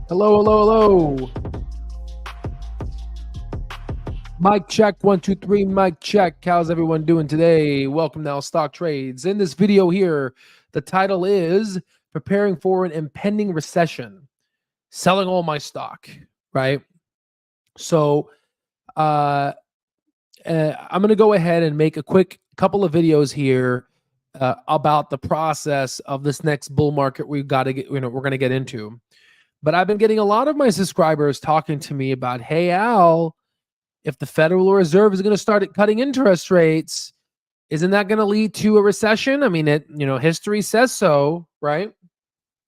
Hello, hello, hello. Mic check, 1, 2, 3, mic check. How's everyone doing today? Welcome to Stock Trades. In this video here, the title is Preparing for an Impending Recession, Selling All My Stock, right? So I'm going to go ahead and make a quick couple of videos here about the process of this next bull market we're going to get into. But I've been getting a lot of my subscribers talking to me about, hey, Al, if the Federal Reserve is going to start cutting interest rates, isn't that going to lead to a recession? I mean, history says so, right?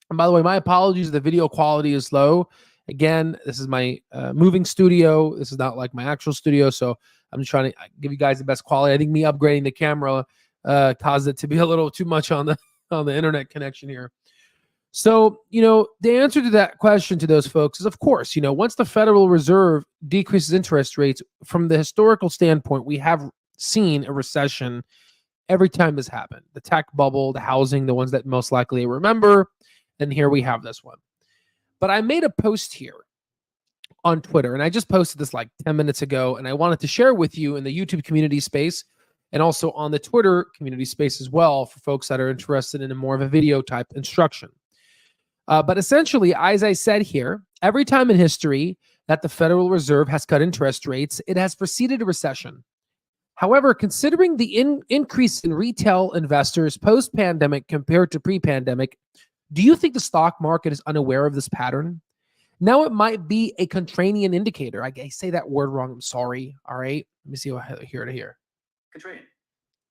And by the way, my apologies, the video quality is low. Again, this is my moving studio. This is not like my actual studio, so I'm just trying to give you guys the best quality. I think me upgrading the camera caused it to be a little too much on the internet connection here. So, the answer to that question to those folks is, of course, once the Federal Reserve decreases interest rates, from the historical standpoint, we have seen a recession every time this happened. The tech bubble, the housing, the ones that most likely remember, and here we have this one. But I made a post here on Twitter, and I just posted this like 10 minutes ago, and I wanted to share with you in the YouTube community space and also on the Twitter community space as well for folks that are interested in a more of a video type instruction. But essentially, as I said here, every time in history that the Federal Reserve has cut interest rates, it has preceded a recession. However, considering the increase in retail investors post-pandemic compared to pre-pandemic, do you think the stock market is unaware of this pattern? Now it might be a contrarian indicator. I say that word wrong. I'm sorry. All right. Let me see what I hear to hear.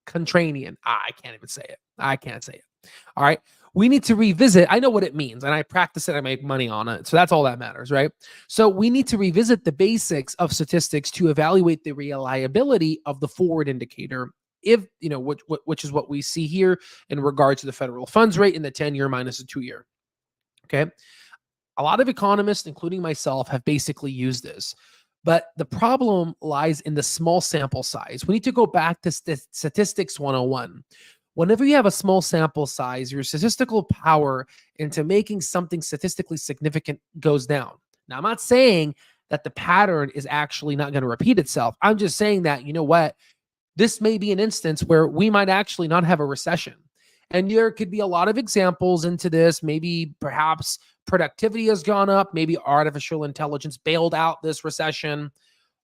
Contrarian. I can't even say it. I can't say it. All right. We need to revisit. I know what it means, and I practice it. I make money on it. So that's all that matters, right? So we need to revisit the basics of statistics to evaluate the reliability of the forward indicator, if which is what we see here in regards to the federal funds rate in the 10-year minus the 2-year. Okay. A lot of economists, including myself, have basically used this. But the problem lies in the small sample size. We need to go back to statistics 101. Whenever you have a small sample size, your statistical power into making something statistically significant goes down. Now, I'm not saying that the pattern is actually not going to repeat itself. I'm just saying that, this may be an instance where we might actually not have a recession. And there could be a lot of examples into this. Maybe perhaps productivity has gone up. Maybe artificial intelligence bailed out this recession.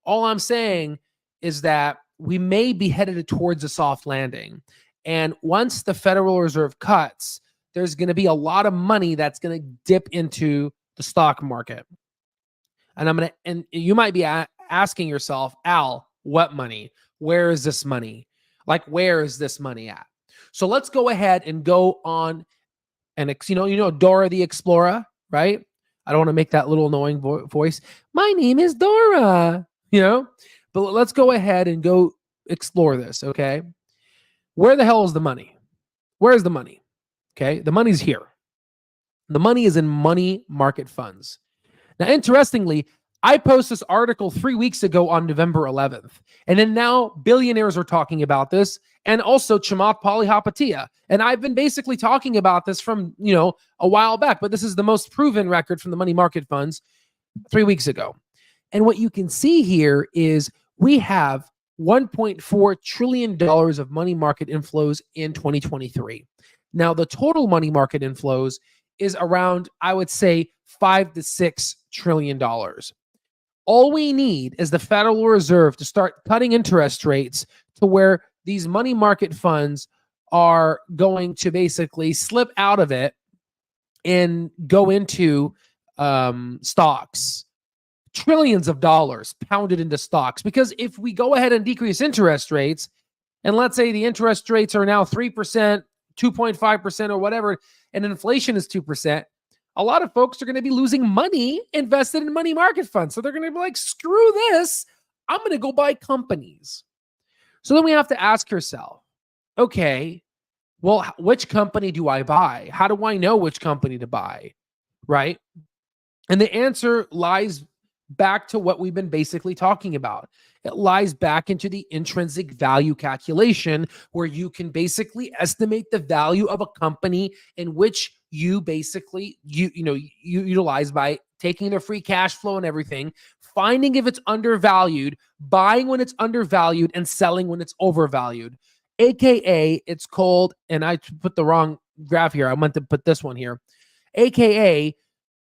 All I'm saying is that we may be headed towards a soft landing. And once the Federal Reserve cuts, there's going to be a lot of money that's going to dip into the stock market. And you might be asking yourself, Al, what money? Where is this money? Like, where is this money at? So let's go ahead and go on and, Dora the Explorer, right? I don't want to make that little annoying voice. My name is Dora, but let's go ahead and go explore this, okay? Where the hell is the money? Where's the money? Okay, the money's here. The money is in money market funds. Now, interestingly, I posted this article 3 weeks ago on November 11th. And then now billionaires are talking about this, and also Chamath Palihapitiya. And I've been basically talking about this from, a while back, but this is the most proven record from the money market funds 3 weeks ago. And what you can see here is we have $1.4 trillion of money market inflows in 2023. Now, the total money market inflows is around, I would say, $5 to $6 trillion. All we need is the Federal Reserve to start cutting interest rates to where these money market funds are going to basically slip out of it and go into stocks. Trillions of dollars pounded into stocks. Because if we go ahead and decrease interest rates, and let's say the interest rates are now 3%, 2.5%, or whatever, and inflation is 2%, a lot of folks are going to be losing money invested in money market funds. So they're going to be like, screw this. I'm going to go buy companies. So then we have to ask yourself, okay, well, which company do I buy? How do I know which company to buy? Right? And the answer lies back to what we've been basically talking about. It lies back into the intrinsic value calculation, where you can basically estimate the value of a company in which you basically you utilize by taking their free cash flow and everything, finding if it's undervalued, buying when it's undervalued, and selling when it's overvalued. AKA, it's called, and I put the wrong graph here. I meant to put this one here. AKA,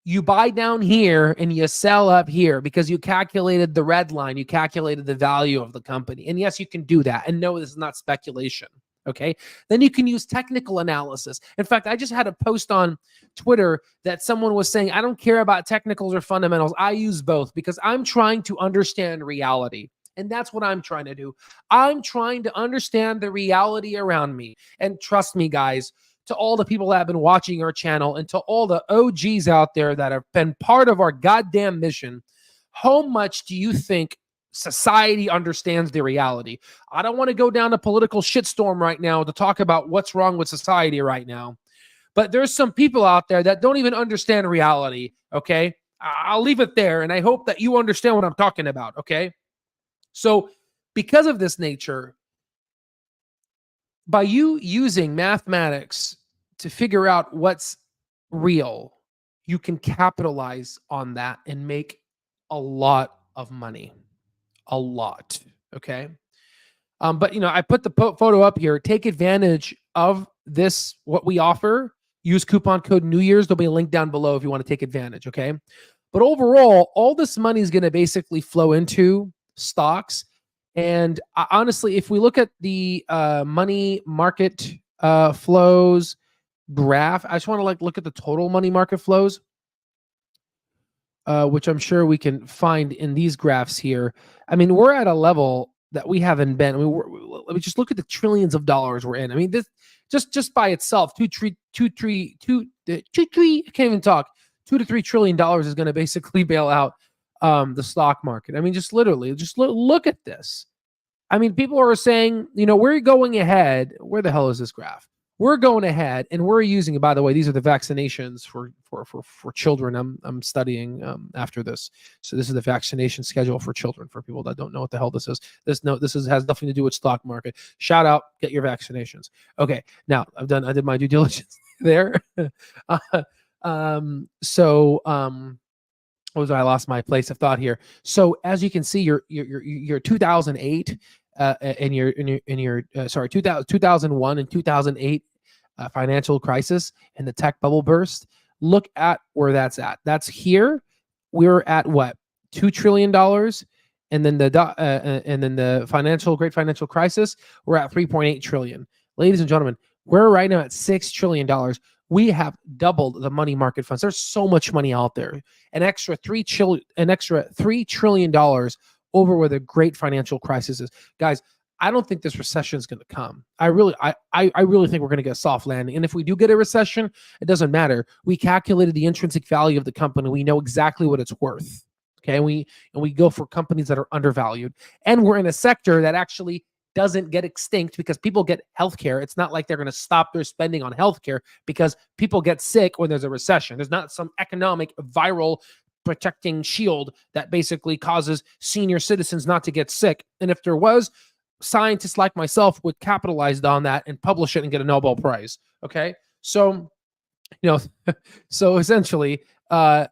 you buy down here and you sell up here because you calculated the red line. You calculated the value of the company. And yes, you can do that. And no, this is not speculation. Okay. Then you can use technical analysis. In fact, I just had a post on Twitter that someone was saying, I don't care about technicals or fundamentals. I use both because I'm trying to understand reality. And that's what I'm trying to do. I'm trying to understand the reality around me. And trust me, guys, to all the people that have been watching our channel and to all the OGs out there that have been part of our goddamn mission, how much do you think society understands the reality? I don't want to go down a political shitstorm right now to talk about what's wrong with society right now, but there's some people out there that don't even understand reality, okay? I'll leave it there, and I hope that you understand what I'm talking about, okay? So because of this nature, by you using mathematics to figure out what's real, you can capitalize on that and make a lot of money. A lot. Okay. But I put the photo up here. Take advantage of this, what we offer. Use coupon code New Year's. There'll be a link down below if you want to take advantage. Okay. But overall, all this money is going to basically flow into stocks. And honestly, if we look at the money market flows graph, I just want to look at the total money market flows, which I'm sure we can find in these graphs here. I mean, we're at a level that we haven't been. I mean, let me just look at the trillions of dollars we're in. I mean, this just by itself, I can't even talk. $2 to $3 trillion is going to basically bail out the stock market. I mean, just literally, look at this. I mean, people are saying, we're going ahead. Where the hell is this graph? We're going ahead and we're using, by the way, these are the vaccinations for children. I'm studying after this. So this is the vaccination schedule for children, for people that don't know what the hell this is. This has nothing to do with stock market. Shout out, get your vaccinations. Okay. Now I did my due diligence there. What was I lost my place of thought here. So as you can see, your 2008 and your 2001 and 2008 financial crisis and the tech bubble burst. Look at where that's at. That's here. We're at what, $2 trillion, and then the great financial crisis, we're at 3.8 trillion. Ladies and gentlemen, we're right now at $6 trillion. We have doubled the money market funds. There's so much money out there. An extra $3 trillion over where the great financial crisis is. Guys, I don't think this recession is going to come. I really think we're going to get a soft landing. And if we do get a recession, it doesn't matter. We calculated the intrinsic value of the company. We know exactly what it's worth. Okay, and we go for companies that are undervalued. And we're in a sector that actually doesn't get extinct because people get healthcare. It's not like they're going to stop their spending on healthcare because people get sick when there's a recession. There's not some economic viral protecting shield that basically causes senior citizens not to get sick. And if there was, scientists like myself would capitalize on that and publish it and get a Nobel Prize. Okay. So, so essentially, I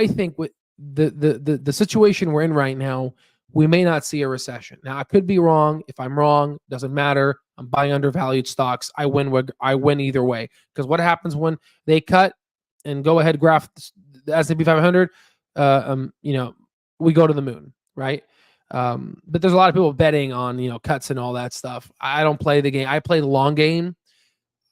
think with the situation we're in right now, we may not see a recession. Now, I could be wrong. If I'm wrong, doesn't matter. I'm buying undervalued stocks. I win either way. Because what happens when they cut and go ahead graph the S&P 500? We go to the moon, right? But there's a lot of people betting on cuts and all that stuff. I don't play the game. I play the long game.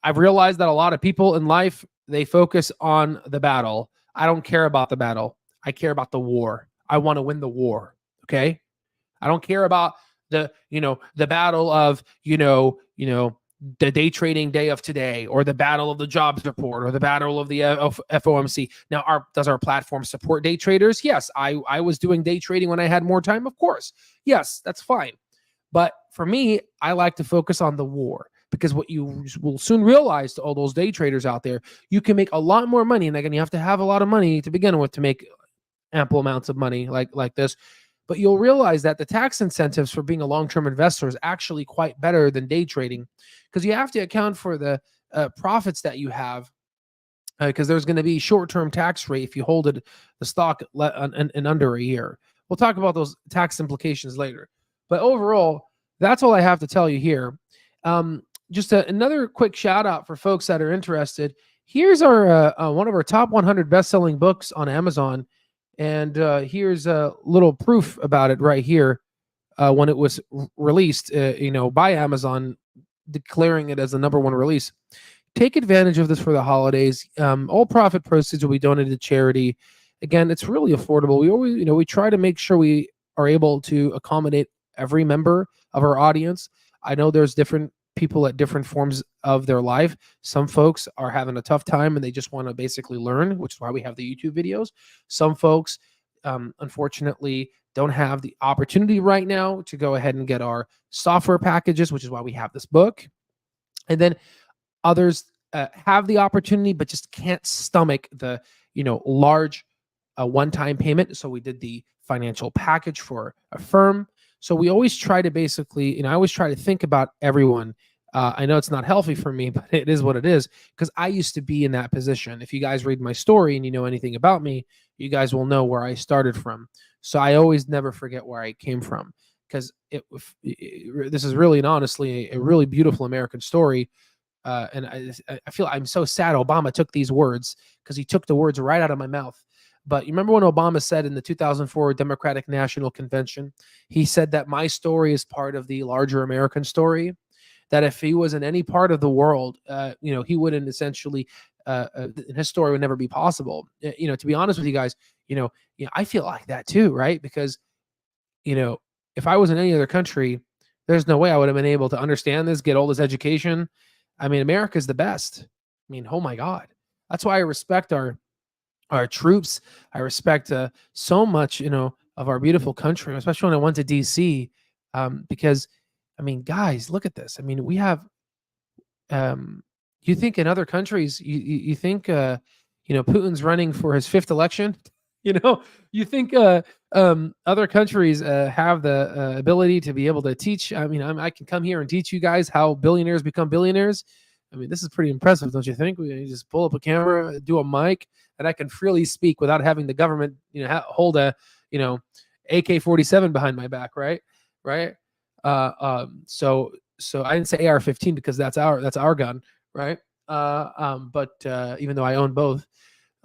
I've realized that a lot of people in life, they focus on the battle. I don't care about the battle. I care about the war. I want to win the war. Okay. I don't care about the battle of, the day trading day of today, or the battle of the jobs report, or the battle of the FOMC. Now, does our platform support day traders? Yes. I was doing day trading when I had more time. Of course. Yes, that's fine. But for me, I like to focus on the war, because what you will soon realize, to all those day traders out there, you can make a lot more money. And again, you have to have a lot of money to begin with to make ample amounts of money like this. But you'll realize that the tax incentives for being a long-term investor is actually quite better than day trading, because you have to account for the profits that you have because there's going to be short-term tax rate if you hold the stock in under a year. We'll talk about those tax implications later. But overall, that's all I have to tell you here. Just another quick shout out for folks that are interested. Here's our one of our top 100 best-selling books on Amazon, and here's a little proof about it right here. When it was released, by Amazon, declaring it as the number one release. Take advantage of this for the holidays. All profit proceeds will be donated to charity. Again, it's really affordable. We always, we try to make sure we are able to accommodate every member of our audience. I know there's different people at different forms of their life. Some folks are having a tough time and they just want to basically learn, which is why we have the YouTube videos. Some folks, unfortunately, don't have the opportunity right now to go ahead and get our software packages, which is why we have this book. And then others have the opportunity, but just can't stomach the, large one-time payment. So we did the financial package for a firm. So we always try to basically, I always try to think about everyone. I know it's not healthy for me, but it is what it is, because I used to be in that position. If you guys read my story and you know anything about me, you guys will know where I started from. So I always never forget where I came from, because this is really and honestly a really beautiful American story. And I feel I'm so sad Obama took these words, because he took the words right out of my mouth. But you remember when Obama said in the 2004 Democratic National Convention, he said that my story is part of the larger American story, that if he was in any part of the world, he wouldn't essentially, his story would never be possible. To be honest with you guys, I feel like that too, right? Because, if I was in any other country, there's no way I would have been able to understand this, get all this education. I mean, America's the best. I mean, oh my God. That's why I respect our troops. I respect so much, of our beautiful country, especially when I went to DC, because, I mean, guys, look at this. I mean, we have, you think in other countries, you think, Putin's running for his fifth election, you think other countries have the ability to be able to teach. I mean, I can come here and teach you guys how billionaires become billionaires. I mean, this is pretty impressive, don't you think? We just pull up a camera, do a mic, and I can freely speak without having the government, hold a, AK-47 behind my back, right? So I didn't say AR-15 because that's our gun, right? But even though I own both,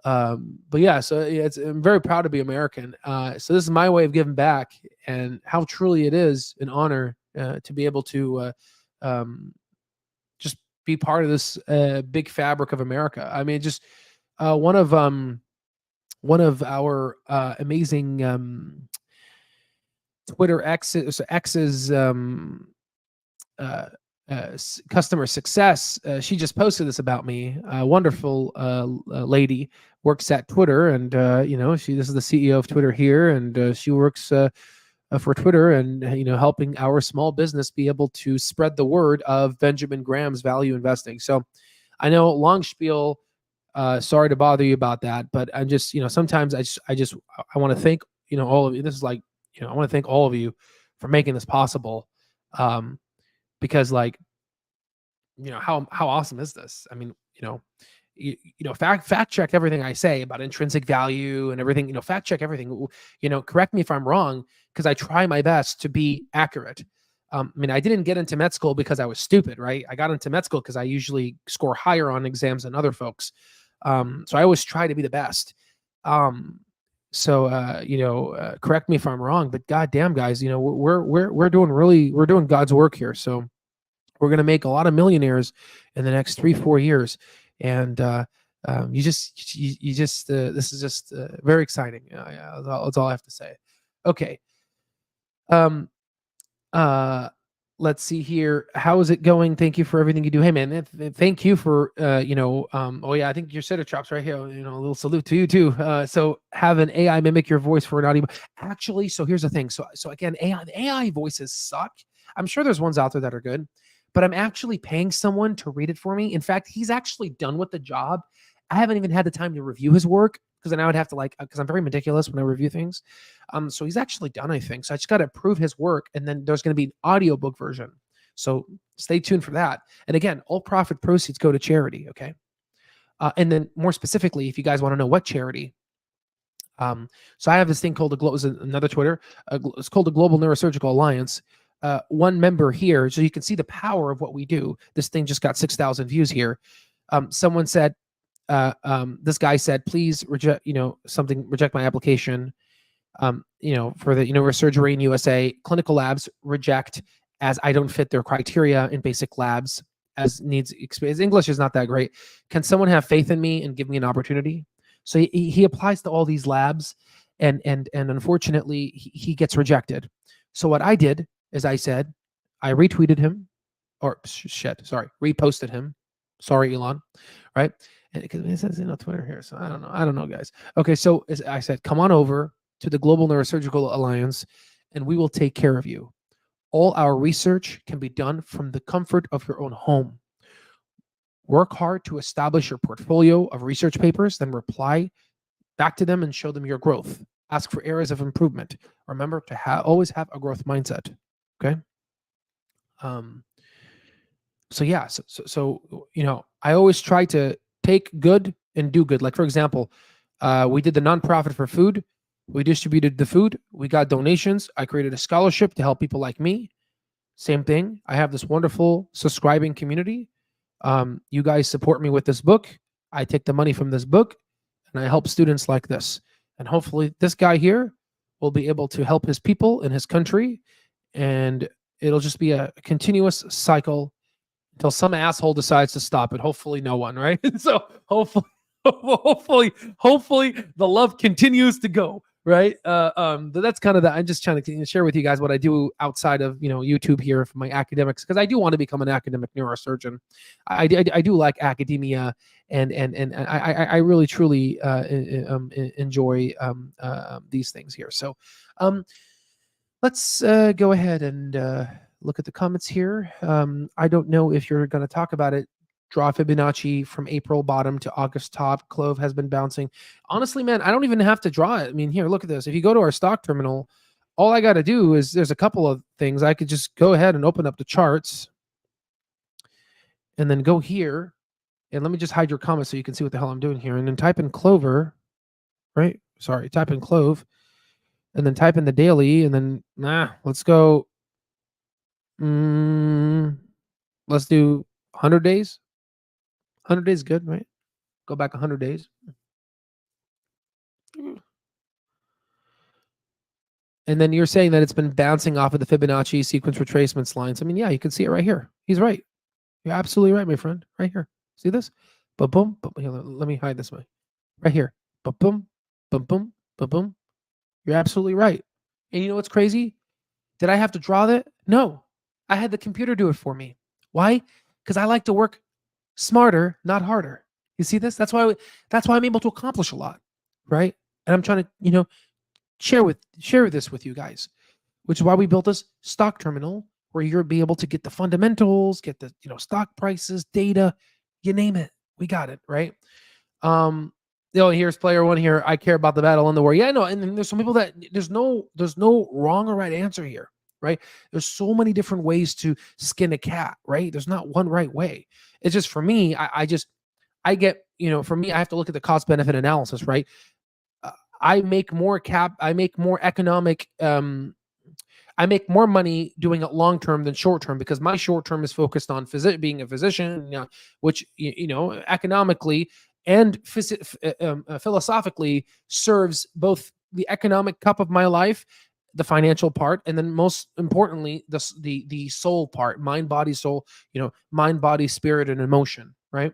but yeah, so I'm very proud to be American. So this is my way of giving back, and how truly it is an honor to be able to just be part of this big fabric of America. I mean, just one of our amazing Twitter X's customer success. She just posted this about me. A wonderful lady, works at Twitter, and this is the CEO of Twitter here, and she works for Twitter, and helping our small business be able to spread the word of Benjamin Graham's value investing. So I know, long spiel. Sorry to bother you about that, but I'm just, sometimes I want to thank, all of you. This is like, I want to thank all of you for making this possible. Because like, how awesome is this? I mean, fact check everything I say about intrinsic value and everything, fact check everything, correct me if I'm wrong, because I try my best to be accurate. I mean, I didn't get into med school because I was stupid, right? I got into med school because I usually score higher on exams than other folks. So I always try to be the best. Correct me if I'm wrong, but goddamn, guys, we're doing God's work here. So we're going to make a lot of millionaires in the next 3-4 years. And this is just very exciting. That's all I have to say. Okay. Let's see here. How is it going? Thank you for everything you do. Hey man, thank you for oh yeah, I think your sitter chops right here. A little salute to you too. So have an AI mimic your voice for an audio. Actually, so here's the thing. So again, the AI voices suck. I'm sure there's ones out there that are good, but I'm actually paying someone to read it for me. In fact, he's actually done with the job. I haven't even had the time to review his work, because then I would have to because I'm very meticulous when I review things. So he's actually done, I think. So I just got to approve his work, and then there's going to be an audiobook version. So stay tuned for that. And again, all profit proceeds go to charity. Okay. And then more specifically, if you guys want to know what charity, so I have this thing called another Twitter. It's called the Global Neurosurgical Alliance. One member here, so you can see the power of what we do. This thing just got 6,000 views here. Someone said, this guy said, please reject my application. For the neurosurgery in USA, clinical labs reject as I don't fit their criteria in basic labs as needs experience. English is not that great. Can someone have faith in me and give me an opportunity? So he applies to all these labs, and unfortunately he gets rejected. So what I did is I said, I retweeted him, reposted him. Sorry, Elon, right? Because it says Twitter here, so I don't know, guys. Okay, so I said, come on over to the Global Neurosurgical Alliance, and we will take care of you. All our research can be done from the comfort of your own home. Work hard to establish your portfolio of research papers, then reply back to them and show them your growth. Ask for areas of improvement. Remember to always have a growth mindset. Okay. So I always try to take good and do good. Like, for example, we did the nonprofit for food. We distributed the food. We got donations. I created a scholarship to help people like me. Same thing. I have this wonderful subscribing community. You guys support me with this book. I take the money from this book and I help students like this. And hopefully this guy here will be able to help his people in his country. And it'll just be a continuous cycle until some asshole decides to stop it. Hopefully no one, right? So hopefully the love continues to go, right? That's kind of I'm just trying to share with you guys what I do outside of YouTube here for my academics, because I do want to become an academic neurosurgeon. I do like academia, and I really truly enjoy these things here. So let's go ahead and look at the comments here. I don't know if you're going to talk about it. Draw Fibonacci from April bottom to August top. Clove has been bouncing. Honestly, man, I don't even have to draw it. I mean, here, look at this. If you go to our stock terminal, all I got to do is there's a couple of things. I could just go ahead and open up the charts and then go here. And let me just hide your comments so you can see what the hell I'm doing here. And then type in Clover, right? Sorry, type in Clove. And then type in the daily. And then, let's go. Let's do 100 days. 100 days good, right? Go back 100 days. And then you're saying that it's been bouncing off of the Fibonacci sequence retracements lines. I mean, yeah, you can see it right here. He's right. You're absolutely right, my friend. Right here. See this? Boom, boom, boom. Here, let me hide this way. Right here. Boom, boom, boom, boom, boom, boom. You're absolutely right. And you know what's crazy? Did I have to draw that? No. I had the computer do it for me. Why? Because I like to work smarter, not harder. You see this? That's why I'm able to accomplish a lot, right? And I'm trying to, share this with you guys, which is why we built this stock terminal where you'll be able to get the fundamentals, get the stock prices, data, you name it. We got it, right? Here's player one here. I care about the battle and the war. Yeah, no, and there's some people that there's no wrong or right answer here, right? There's so many different ways to skin a cat, right? There's not one right way. It's just for me, I get, for me, I have to look at the cost benefit analysis, right? I make more economic, I make more money doing it long term than short term, because my short term is focused on being a physician, which economically and philosophically serves both the economic cup of my life, the financial part, and then most importantly the soul part, mind, body, soul, mind, body, spirit, and emotion, right?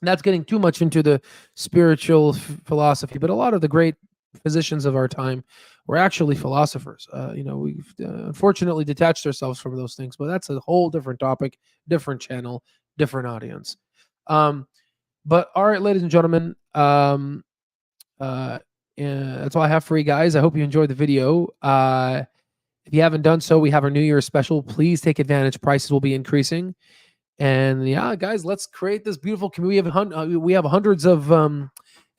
And that's getting too much into the spiritual philosophy, but a lot of the great physicians of our time were actually philosophers. We've unfortunately detached ourselves from those things, but that's a whole different topic, different channel, different audience. But all right, ladies and gentlemen, that's all I have for you guys. I hope you enjoyed the video. If you haven't done so, we have our New Year's special. Please take advantage. Prices will be increasing. And yeah, guys, let's create this beautiful community. We have hundreds of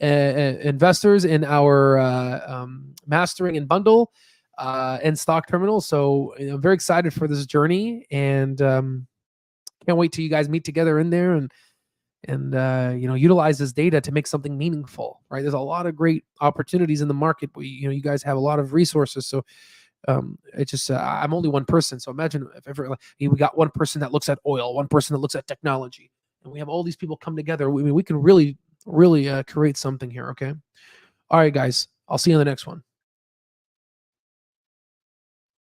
investors in our mastering and bundle and stock terminal. So I'm very excited for this journey, and can't wait till you guys meet together in there and and utilize this data to make something meaningful, right? There's a lot of great opportunities in the market. You guys have a lot of resources. So it's just I'm only one person. So imagine if ever we got one person that looks at oil, one person that looks at technology, and we have all these people come together. We can really create something here. Okay. All right, guys. I'll see you in the next one.